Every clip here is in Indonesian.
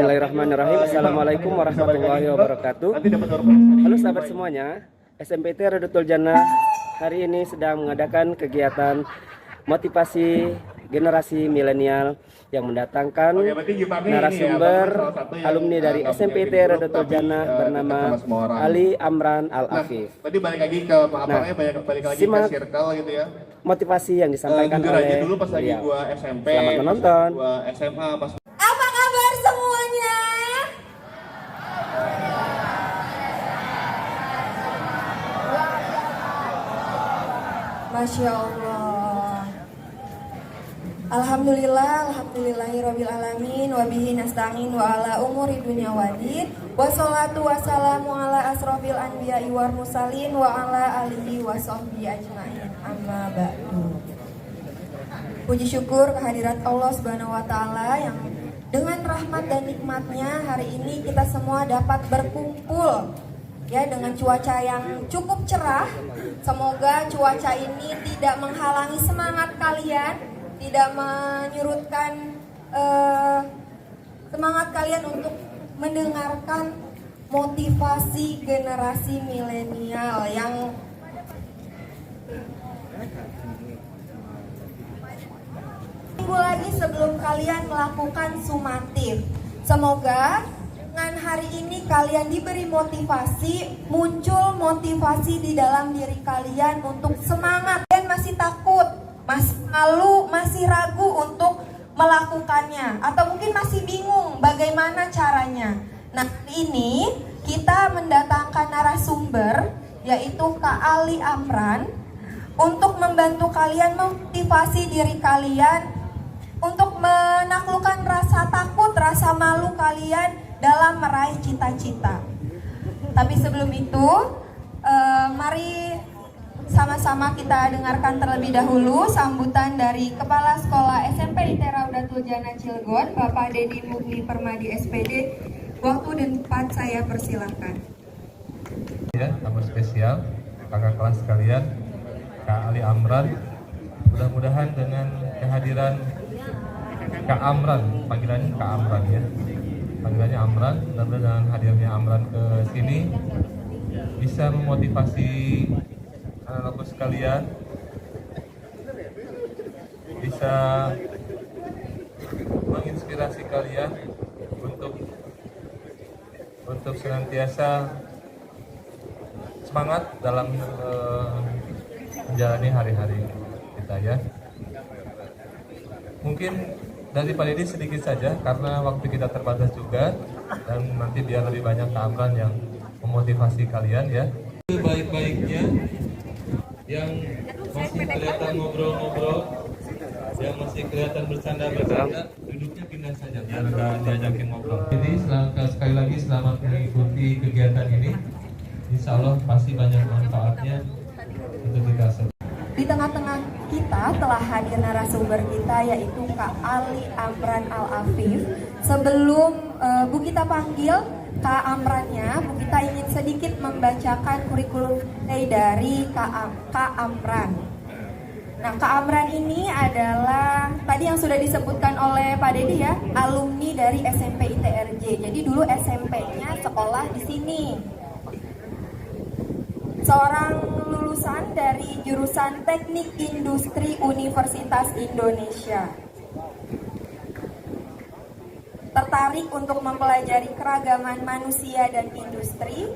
Bismillahirrahmanirrahim. Assalamualaikum warahmatullahi wabarakatuh. Halo sahabat semuanya, SMPT Rodotul Jannah hari ini sedang mengadakan kegiatan motivasi generasi milenial yang mendatangkan narasumber alumni dari SMPT Rodotul Jannah bernama Ali Amran Al-Afif. Nah, simak motivasi yang disampaikan oleh beliau. Selamat menonton. Apa kabar semuanya? Masya Allah. Alhamdulillahirabbil alamin wa bihi nasta'in wa ala umuri dunya waddin. Wassalatu wassalamu ala asrofil anbiya'i wal mursalin wa ala alihi wa sahbihi ajmain. Amma ba'du. Puji syukur kehadirat Allah Subhanahu wa taala yang dengan rahmat dan nikmatnya hari ini kita semua dapat berkumpul ya dengan cuaca yang cukup cerah. Semoga cuaca ini tidak menghalangi semangat kalian, tidak menyurutkan semangat kalian untuk mendengarkan motivasi generasi milenial yang minggu lagi sebelum kalian melakukan sumatif. Semoga dengan hari ini kalian diberi motivasi, muncul motivasi di dalam diri kalian untuk semangat. Kalian masih takut, masih malu, masih ragu untuk melakukannya, atau mungkin masih bingung bagaimana caranya. Nah, ini kita mendatangkan narasumber yaitu Kak Ali Amran untuk membantu kalian motivasi diri kalian untuk menaklukkan rasa takut, rasa malu kalian dalam meraih cita-cita. Tapi sebelum itu, mari sama-sama kita dengarkan terlebih dahulu sambutan dari Kepala Sekolah SMP IT Rodotul Jannah Cilegon, Bapak Dedi Mugni Permadi SPD. Waktu dan tempat saya persilahkan. Ya, tamu spesial, kakak kelas sekalian, Kak Ali Amran. Mudah-mudahan dengan kehadiran Kak Amran, panggilannya Kak Amran ya, panggilannya Amran, dan dengan hadirnya Amran ke sini bisa memotivasi anak-anakku sekalian, bisa menginspirasi kalian untuk senantiasa semangat dalam menjalani hari-hari kita ya. Mungkin dari Pak Dedi sedikit saja karena waktu kita terbatas juga, dan nanti biar lebih banyak Kak Amran yang memotivasi kalian ya. Baik-baiknya yang masih kelihatan ngobrol-ngobrol, yang masih kelihatan bercanda-bercanda, duduknya pindah saja biar nggak diajakin ngobrol. Jadi sekali lagi selamat mengikuti kegiatan ini. Insya Allah pasti banyak manfaatnya untuk kita semua. Di tengah-tengah kita telah hadir narasumber kita yaitu Kak Ali Amran Al-Afif. Sebelum Bu kita panggil Kak Amrannya, Bu kita ingin sedikit membacakan kurikulum dari Kak Amran. Nah, Kak Amran ini adalah tadi yang sudah disebutkan oleh Pak Dedi ya, alumni dari SMP ITRJ. Jadi dulu SMP-nya sekolah di sini. Seorang lulusan dari jurusan Teknik Industri Universitas Indonesia. Tertarik untuk mempelajari keragaman manusia dan industri,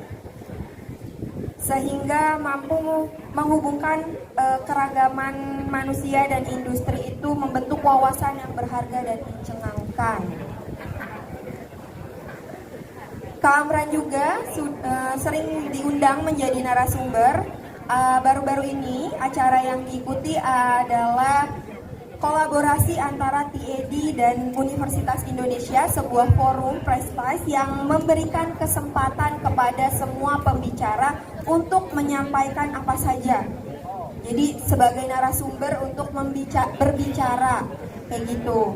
sehingga mampu menghubungkan keragaman manusia dan industri itu membentuk wawasan yang berharga dan mencengangkan. Kak Amran juga sering diundang menjadi narasumber. Baru-baru ini acara yang diikuti adalah kolaborasi antara TED dan Universitas Indonesia, sebuah forum prestise yang memberikan kesempatan kepada semua pembicara untuk menyampaikan apa saja. Jadi sebagai narasumber untuk berbicara kayak gitu.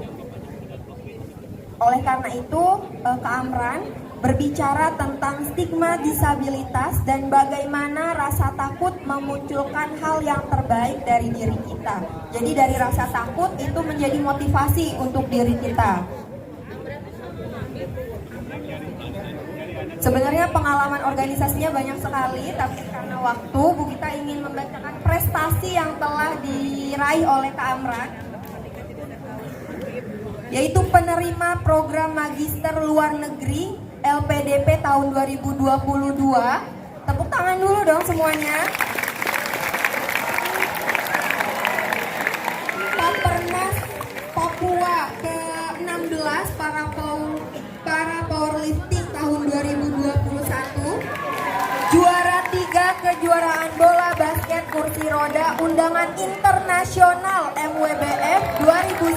Oleh karena itu, Kak Amran berbicara tentang stigma disabilitas dan bagaimana rasa takut memunculkan hal yang terbaik dari diri kita. Jadi dari rasa takut itu menjadi motivasi untuk diri kita. Sebenarnya pengalaman organisasinya banyak sekali, tapi karena waktu, Bu Gita ingin membacakan prestasi yang telah diraih oleh Kak Amran, yaitu penerima program Magister Luar Negeri LPDP tahun 2022. Tepuk tangan dulu dong semuanya. Papernas Papua ke-16 para powerlifting tahun 2021. Juara 3 kejuaraan bola basket kursi roda undangan internasional MWBF 2019.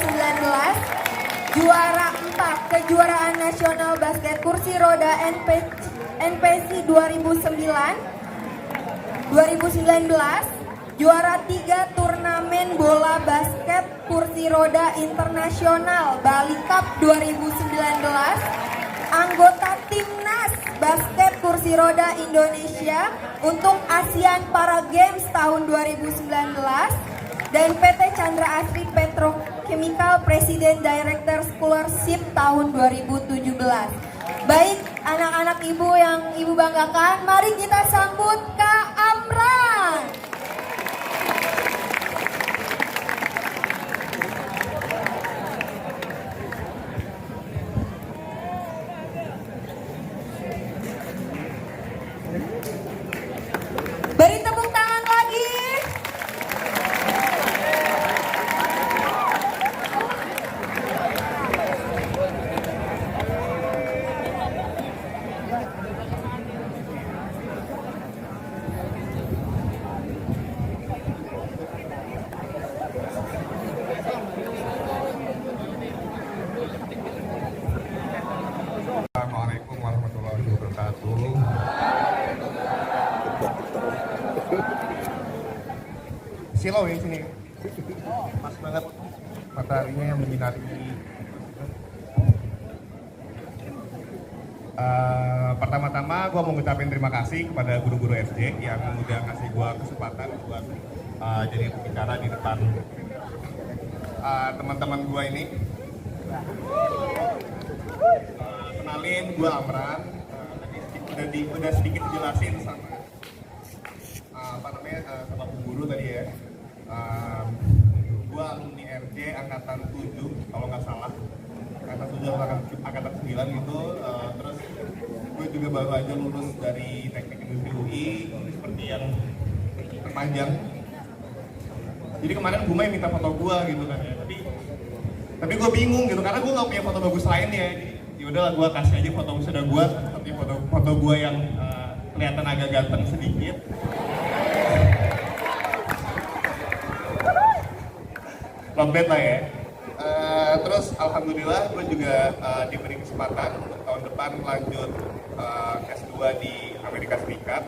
Juara 4 kejuaraan nasional basket kursi roda NPC 2019. Juara 3 turnamen bola basket kursi roda internasional Bali Cup 2019. Anggota timnas basket kursi roda Indonesia untuk ASEAN Para Games tahun 2019. Dan PT Chandra Asri Petrochemical Presiden Director Scholarship tahun 2017. Baik anak-anak ibu yang ibu banggakan, mari kita sambut Kak Amran. Beri tepuk tangan lagi. Assalamualaikum warahmatullahi wabarakatuh. Silau ya sini. Pas banget mataharinya yang menyinari. Pertama-tama gue mau ngucapin terima kasih kepada guru-guru SD yang udah kasih gue kesempatan buat jadi pembicara di depan teman-teman gue ini. Kenalin, gue Amran. Udah sedikit dijelasin sama sama guru tadi ya. Gue alumni RJ angkatan 7 kalau nggak salah, angkatan 7 angkatan 9 gitu. Terus gue juga baru aja lulus dari Teknik Industri UI seperti yang terpanjang. Jadi kemarin Bumai minta foto gue gitu kan ya, tapi gue bingung gitu karena gue nggak punya foto bagus lainnya. Ya udahlah, gue kasih aja foto wisuda gue, tapi foto gue yang kelihatan agak ganteng sedikit. Lombat lah ya. Terus alhamdulillah gue juga diberi kesempatan untuk tahun depan lanjut S2 di Amerika Serikat.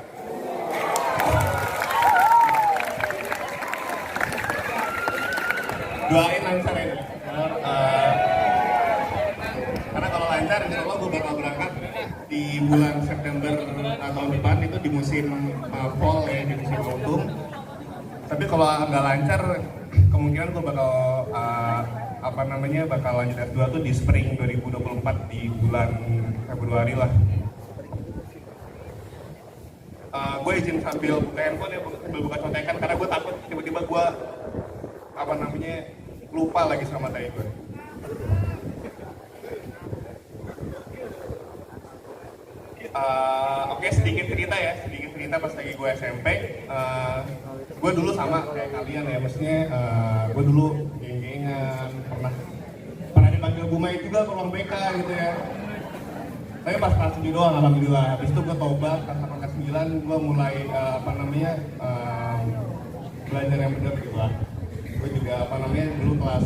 Doain lancar ya. Karena kalau lancar insya Allah gue bakal berangkat di bulan September tahun depan, itu di musim fall ya, di musim autumn. Tapi kalau nggak lancar, kemungkinan gue bakal bakal lanjut S2 tuh di spring 2024 di bulan Februari lah. Gue izin sambil buka handphone ya, sambil buka contekan karena gue takut tiba-tiba gue lupa lagi sama tadi gue. Oke, sedikit cerita pas lagi gue SMP. Gue dulu sama kayak kalian ya, maksudnya gue dulu geng-gengan, pernah dipanggil Bumai juga ke ruang BK gitu ya. Tapi pas kelas 7 doang alhamdulillah. Habis itu gue tobat, kelas 9 gue mulai belajar yang benar gitu lah. Gue juga dulu kelas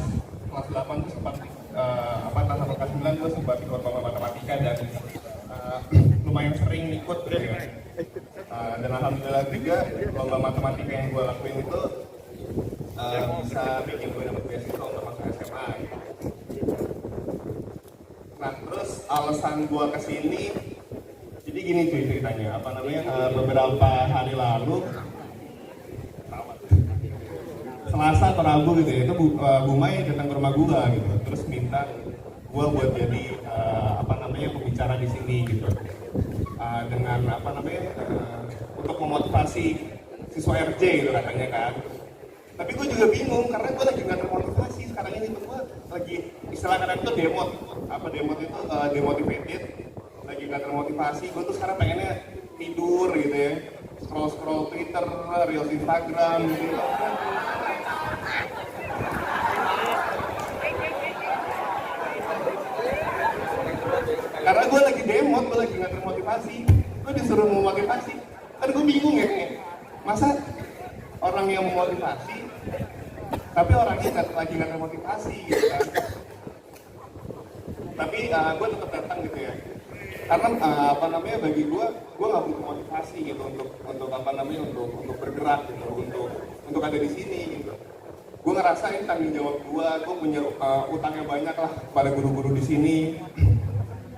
8 tuh sempat kelas 9 gue sempat ikut lomba matematika dan lumayan sering ikut gitu ya. Dan alhamdulillah juga lomba matematika yang gue lakuin itu bisa bikin gue dapat beasiswa untuk masuk SMA gitu. Nah terus alasan gue kesini, jadi gini cuy ceritanya, beberapa hari lalu Selasa atau Rabu gitu ya, itu Bumai datang ke rumah gue gitu, terus minta gue buat jadi pembicara di sini gitu. dengan apa namanya untuk memotivasi siswa RJ gitu katanya kan. Tapi gue juga bingung karena gue lagi nggak termotivasi sekarang ini tuh. Gue lagi istilah kadang itu demot itu demotivated, lagi nggak termotivasi. Gue tuh sekarang pengennya tidur gitu ya, scroll Twitter, reels Instagram gitu. Karena gue lagi demot, gue lagi nggak termotivasi. Gue disuruh memotivasi, kan gue bingung ya, masa orang yang memotivasi tapi orangnya lagi nggak termotivasi gitu kan. Tapi gue tetap datang gitu ya, karena apa namanya, bagi gue nggak butuh motivasi gitu untuk apa namanya, untuk bergerak gitu, untuk ada di sini gitu. Gue ngerasa ini tanggung jawab gue punya utangnya banyak lah pada guru-guru di sini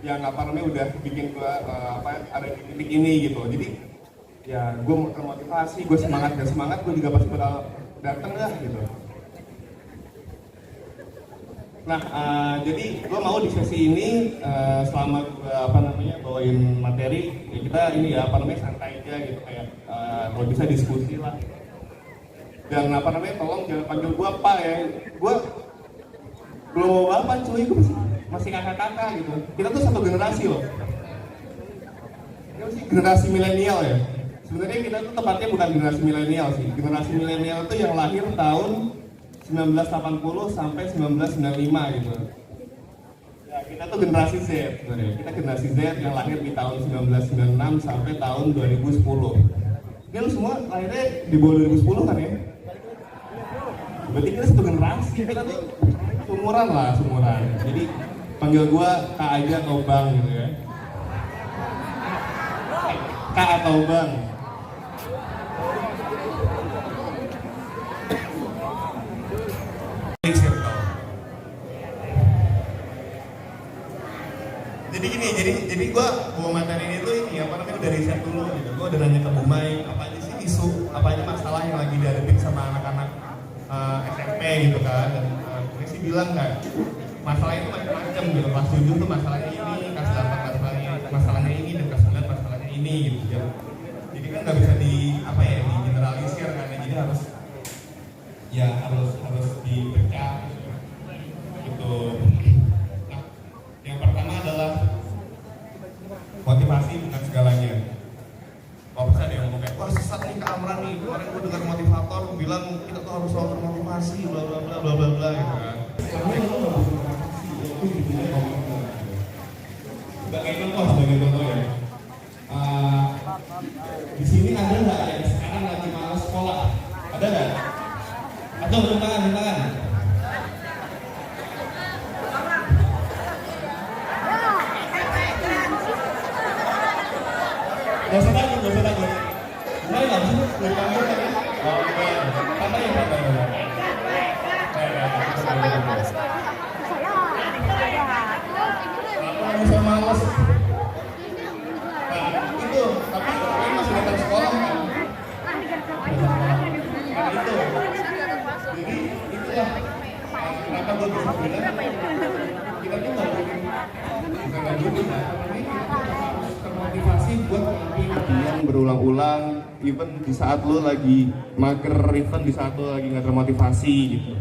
yang apa namanya udah bikin gue ada di titik ini gitu. Jadi ya gue termotivasi, gue semangat, gue juga pasti bakal datang lah gitu. Nah, jadi gue mau di sesi ini selama gue apa namanya bawain materi, ya kita ini ya apa namanya santai aja gitu, kayak kalau bisa diskusi lah. Dan apa namanya, tolong jangan panggil gue apa ya, gue belum mau apa cuy, gue masih kakak-kakak gitu. Kita tuh satu generasi loh. Ini masih generasi milenial ya. Sebenarnya kita tuh tepatnya bukan generasi milenial sih. Generasi milenial itu yang lahir tahun 1980 sampai 1995 gitu. Ya, kita tuh generasi Z sebenarnya. Kita generasi Z yang lahir di tahun 1996 sampai tahun 2010. Ini lu semua lahirnya di bawah 2010 kan ya? Berarti kita satu generasi. Kita tuh seumuran. Jadi panggil gua Kak aja atau Bang gitu ya. Kak atau Bang. Jadi gini, jadi gue bawa materi ini tuh ini apa namanya udah riset dulu gitu. Gue udah nanya ke Bumai apa aja sih isu, apa aja masalah yang lagi dihadapin sama anak-anak SMP gitu kan. Dan gue sih bilang kan masalahnya itu macam-macam gitu. Kelas 7 tuh masalahnya ini, kelas 8 masalahnya ini, dan kelas 9 masalahnya ini gitu ya. Jadi kan nggak bisa di apa ya, di generalisir kan. Jadi harus dipecah gitu. Nah, yang pertama adalah motivasi bukan segalanya. Kalau bisa ada yang ngomong kayak, wah sesat nih Kak Amran nih, kemarin gue dengar motivator bilang kita tuh harus selalu termotivasi, bla bla bla bla bla bla gitu kan. Karena itu nggak butuh motivasi, itu dibutuhkan komitmen. Sebagai contoh ya, di sini ada nggak yang sekarang lagi malas sekolah? Ada nggak? Atau tepuk tangan? Gak usah takut. Mulai nggak sih? Dari kamu tadi? Oh, apa yang Aku bisa malas. Nah, itu, tapi kalian masih datang sekolah kan? Nah, itu. Jadi, itulah kenapa gue bisa bilang kita tuh nggak butuh termotivasi buat yang berulang-ulang, even di saat lo lagi mager, even di saat lo lagi nggak termotivasi gitu.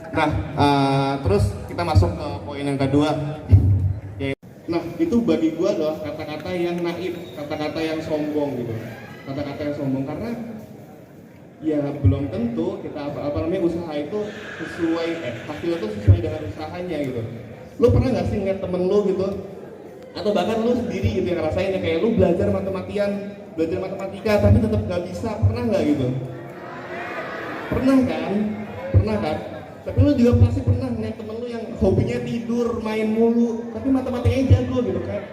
Nah, terus kita masuk ke poin yang kedua. Nah, itu bagi gua adalah kata-kata yang naif, kata-kata yang sombong gitu. Kata-kata yang sombong karena ya belum tentu kita apa namanya usaha itu sesuai hasil itu sesuai dengan usahanya gitu. Lo pernah nggak sih ngeliat temen lo gitu? Atau bahkan lu sendiri gitu yang ngerasain ya, kayak lu belajar matematika tapi tetap nggak bisa, pernah nggak gitu? Pernah kan? Tapi lu juga pasti pernah ngeliat temen lu yang hobinya tidur, main mulu, tapi matematikanya jago gitu kan?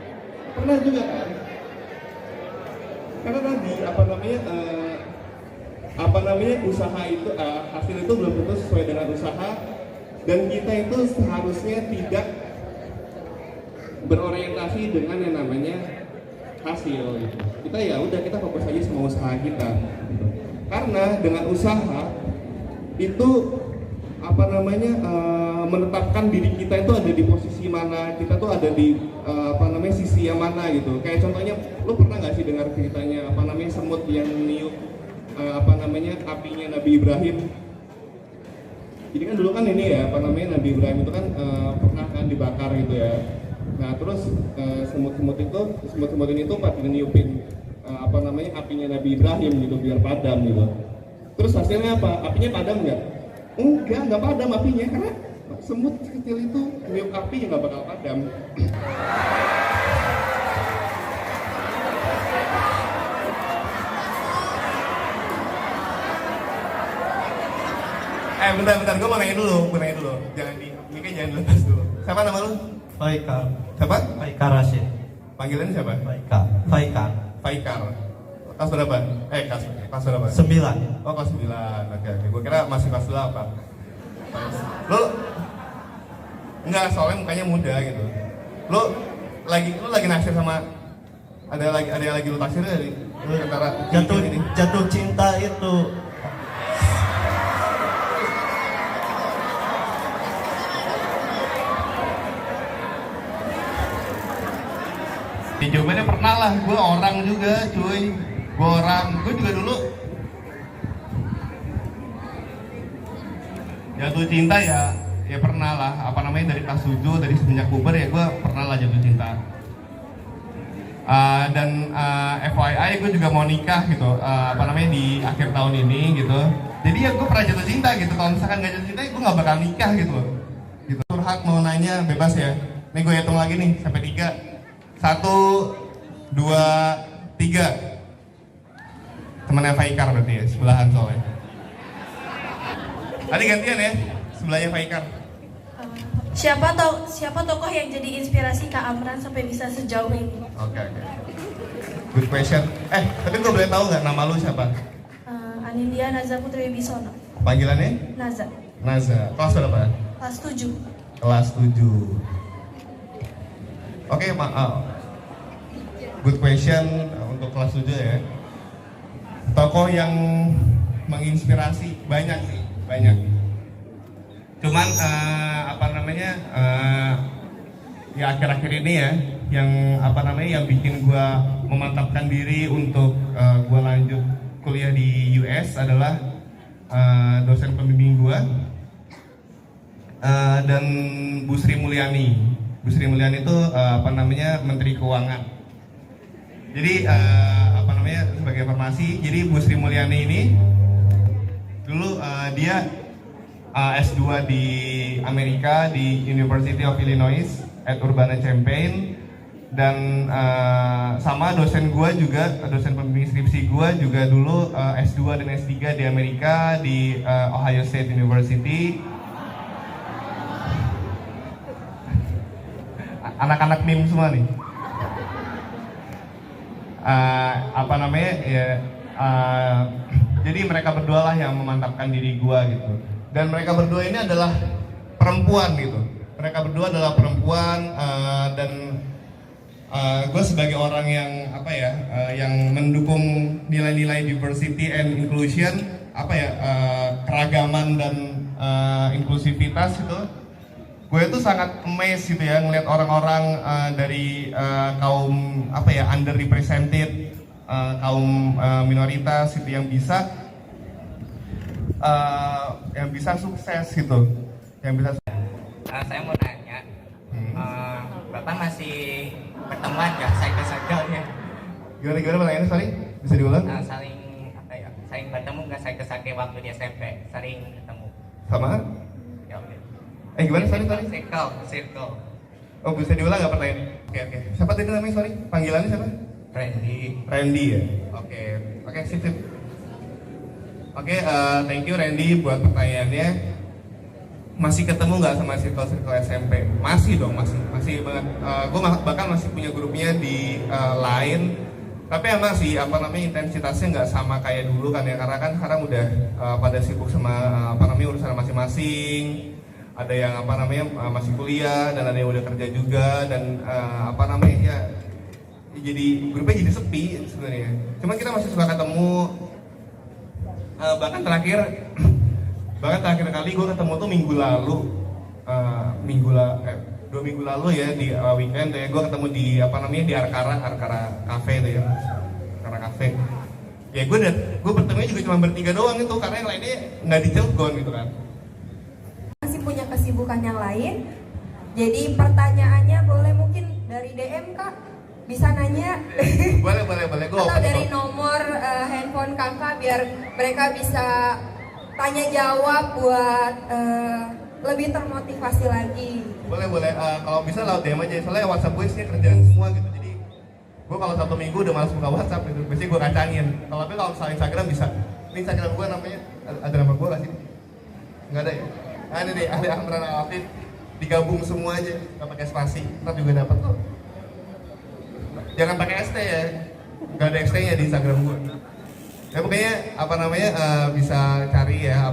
Pernah juga kan? Karena tadi apa namanya usaha itu hasil itu belum tentu sesuai dengan usaha, dan kita itu seharusnya tidak berorientasi dengan yang namanya hasil gitu. Kita fokus aja sama usaha kita gitu. Karena dengan usaha itu menetapkan diri kita itu ada di posisi mana, kita tuh ada di sisi yang mana gitu. Kayak contohnya, lo pernah nggak sih dengar ceritanya semut yang niup apinya Nabi Ibrahim? Jadi kan dulu kan ini ya Nabi Ibrahim itu kan pernah kan dibakar gitu ya. Nah terus semut-semut ini tuh pada niupin apinya Nabi Ibrahim gitu biar padam gitu. Terus hasilnya apa? Apinya padam nggak? Nggak padam apinya karena semut kecil itu niup api yang nggak bakal padam. Bentar, gue mau nanya dulu. Jangan jangan dilepas dulu. Siapa nama lu? Faikar. Siapa? Faikar Rashid. Panggilannya siapa? Faikar. Kelas berapa? Kelas berapa? 9. Oh, kelas 9. Oke. Gue kira masih kelas 8. Lu enggak, soalnya mukanya muda gitu. Lu lagi naksir sama ada yang lagi lu taksir dari antara Jatuh cinta itu. Ya jawabannya pernah lah, gue orang juga cuy. Gue juga dulu jatuh cinta ya pernah lah, dari kelas 7, dari semenjak puber ya gue pernah lah jatuh cinta. Dan FYI gue juga mau nikah gitu, di akhir tahun ini gitu. Jadi ya gue pernah jatuh cinta gitu, kalau misalkan gak jatuh cinta gue gak bakal nikah gitu. Hak mau nanya bebas ya. Nih gue hitung lagi nih sampai 3. 1, 2, 3. Temannya Faikar berarti ya, sebelahan soalnya. Tadi gantian ya, sebelahnya Faikar. Siapa tokoh yang jadi inspirasi Kak Amran sampai bisa sejauh ini? Oke. Good question. Tapi gue boleh tahu nggak nama lu siapa? Anindya Naza Putri Wibisono. Panggilannya? Naza. Kelas berapa? Kelas 7. Kelas 7. Oke, good question untuk kelas 7 ya. Tokoh yang menginspirasi banyak sih, banyak. Cuman ya akhir-akhir ini ya, yang bikin gua memantapkan diri untuk gua lanjut kuliah di US adalah dosen pembimbing gua dan Bu Sri Mulyani. Bu Sri Mulyani itu Menteri Keuangan. Jadi sebagai informasi, jadi Bu Sri Mulyani ini dulu dia S2 di Amerika di University of Illinois at Urbana-Champaign, dan sama dosen pembimbing skripsi gua juga dulu S2 dan S3 di Amerika di Ohio State University. Anak-anak NIM semua nih. Jadi mereka berdua lah yang memantapkan diri gua gitu. Dan mereka berdua ini adalah perempuan gitu. Mereka berdua adalah perempuan dan gue sebagai orang yang yang mendukung nilai-nilai diversity and inclusion, keragaman dan inklusivitas itu. Gue itu sangat amazed gitu ya ngelihat orang-orang dari kaum underrepresented, kaum minoritas itu yang bisa sukses gitu, yang bisa. Saya mau nanya, Bapak masih berteman nggak saja? Gimana pertanyaannya, sorry? Bisa diulang? Saling bertemu nggak saya waktu di SMP, sering ketemu. Sama? Ya udah. Gimana, sorry? Circle. Oh, bisa diulang nggak pertanyaannya? Oke. Siapa tadi namanya, sorry? Panggilannya siapa? Randy ya? Oke, sip. Oke, thank you Randy buat pertanyaannya. Masih ketemu nggak sama circle SMP? Masih dong, masih banget. Gue bahkan masih punya grupnya di Line. Tapi emang sih intensitasnya nggak sama kayak dulu kan ya, karena kan sekarang udah pada sibuk sama urusan masing-masing. Ada yang masih kuliah dan ada yang udah kerja juga, dan jadi grupnya jadi sepi sebenarnya. Cuman kita masih suka ketemu. Bahkan terakhir kali gue ketemu tuh minggu lalu 2 minggu lalu ya di weekend tuh ya gue ketemu di di Arkara Cafe tuh ya, Arkara Cafe. Ya gue bertemunya juga cuma bertiga doang itu karena yang lainnya nggak di Cilegon gitu kan. Masih punya kesibukan yang lain. Jadi pertanyaannya boleh mungkin dari DM Kak, bisa nanya. boleh gue atau dari nomor handphone kakak biar mereka bisa tanya jawab buat lebih termotivasi lagi. boleh kalau bisa lewat DM aja, soalnya WhatsApp gue isinya kerjaan semua gitu. Jadi gue kalau Sabtu Minggu udah malas buka WhatsApp gitu, biasanya gue kacangin. Tapi kalau misalnya Instagram bisa. Ini Instagram gue namanya, ada nama gue gak sih? Nggak ada ya? Ada deh, ada Amran Al-Afif. Digabung semua aja, nggak pakai spasi, ntar juga dapat kok. Jangan pakai ST ya, nggak ada ST nya di Instagram gue. Ya pokoknya bisa cari ya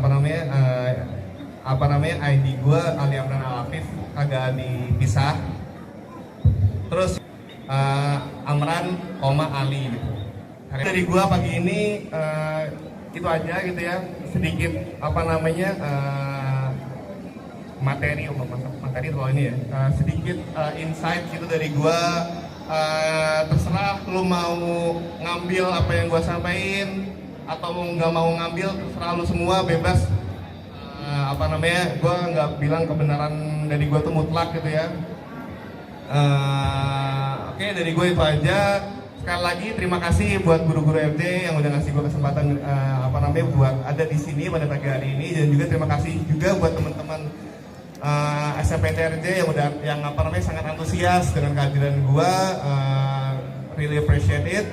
ID gue Ali Amran Al-Afif, agak dipisah. Terus Amran, Ali gitu. Dari gue pagi ini itu aja gitu ya, sedikit materi soal ini ya, sedikit insight gitu dari gue. Terserah lu mau ngambil apa yang gue sampaikan atau nggak mau ngambil, terserah lu semua, bebas. Gue nggak bilang kebenaran dari gue tuh mutlak gitu ya. Oke, dari gue itu aja. Sekali lagi terima kasih buat guru-guru FD yang udah ngasih gue kesempatan buat ada di sini pada pagi hari ini, dan juga terima kasih juga buat teman-teman SMPTRJ yang sangat antusias dengan kehadiran gue. Really appreciate it.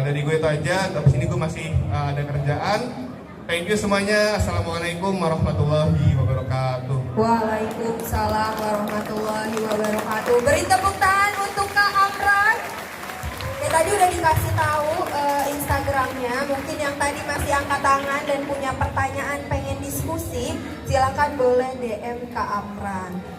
Dari gue itu aja. Habis ini gue masih ada kerjaan. Thank you semuanya. Assalamualaikum warahmatullahi wabarakatuh. Waalaikumsalam warahmatullahi wabarakatuh. Beri tepuk tangan untuk Kak Amran. Ya tadi udah dikasih tahu Instagramnya. Mungkin yang tadi masih angkat tangan dan punya pertanyaan pengen diskusi, silakan boleh DM Kak Amran.